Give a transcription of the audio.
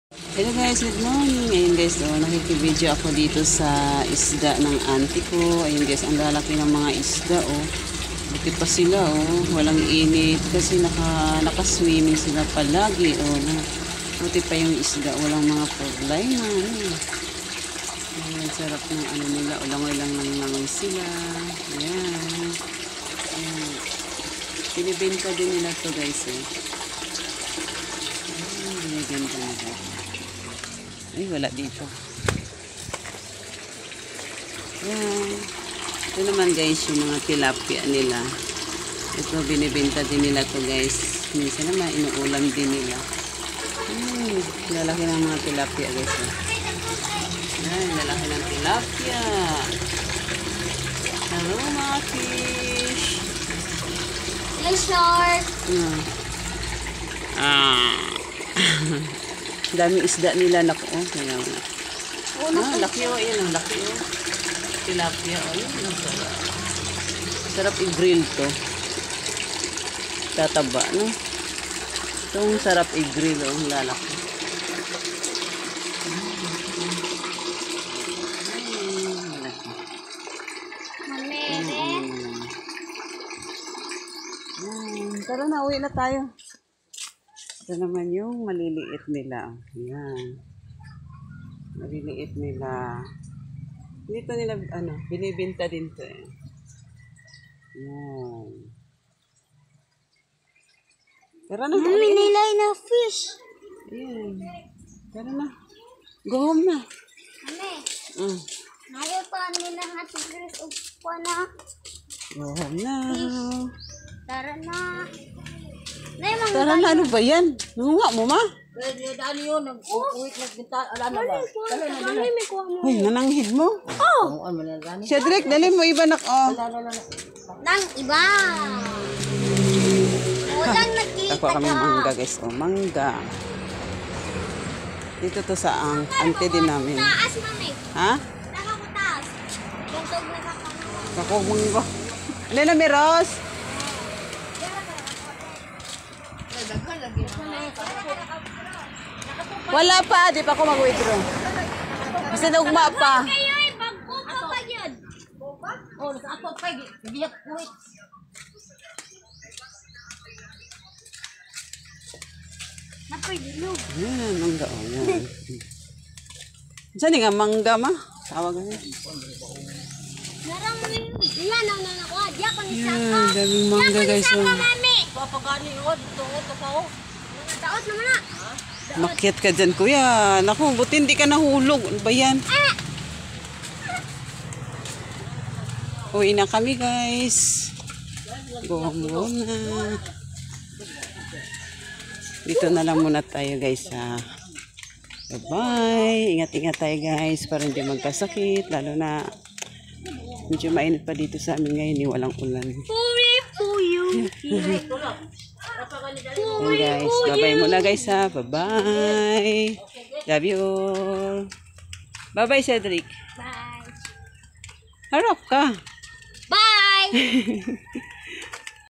Hello guys, good morning. Ayun guys, nakikibideo ako dito sa isda ng auntie ko. Ayun guys, ang lalaki ng mga isda oh. Buti pa sila oh, walang init kasi nakaswimming sila palagi oh. Buti pa yung isda, walang mga problema. Ayun, sarap ng ano nila, ulangoy lang sila. Ayan. Ayan. Binibenta din nila to guys eh. Ayan, binibenta nila. Ay, wala dito. Ayan. Ito naman guys, yung mga tilapia nila. Ito, binibenta din nila to guys. Minsan naman, inuulam din nila. Lalaki ng mga tilapia guys. Ayan, lalaki ng tilapia. Hello mga fish. Hello, shark. Daming isda nila naku. Oh, kaya laki oh, ayan ang laki oh. Tilapia oh, yun ang sarap. Sarap i-grill to. Tataba no. Itong sarap i-grill oh, lalaki. Tara na, uwi na tayo. Ito naman yung maliliit nila. Ayan. Maliliit nila. Dito nila, binibenta din to eh. Ayan. Tara na. Mami, nilay na fish. Ayan. Tara na. Go home na. Mami, nayo pa nila nga tigres upo na. Go home na. Tara na. Tara na, ano ba yan? Nunga mo ma? Dali yun, nag-uwit, nagbinta, alam na ba? Uy, nananghid mo. Oh! Cedric, dali mo iba nak. Oh. Nang iba. Udang nakita Ako kami mangga guys. Oh, mangga. Dito to sa ang ante din namin. Taas, mami. Ha? Nakakutaas. Bantog na kakang. Kakog mangga. Ano na Miros? Wala pa, di pa ako mag-withdraw. Kasi nagma pa. Kayo ay pagkupa pa yun. Oh, sa ato pa, giyak uwit. Napoy dilog. Yan, mangga. Oh, yan. Saan nga mangga ma? Tawag nga. Narang yan ang nanakuha. Diya ko ni Yan, Saka. daming mangga guys. Saka, Oh. mami. Papagani yun, tungo pa ako. Daot naman na. Makyat ka dyan kuya. Naku, buti hindi ka nahulog. Ano ba yan? Uwi na kami guys. Go muna. Dito na lang muna tayo guys ha. Bye-bye. Ingat-ingat tayo guys para hindi magkasakit. Lalo na medyo mainit pa dito sa amin ngayon. Walang ulan. Puri puyo. Ayan guys. Bye-bye muna guys ha. Bye-bye. Love you all. Bye-bye Cedric. Bye. Harap ka. Bye.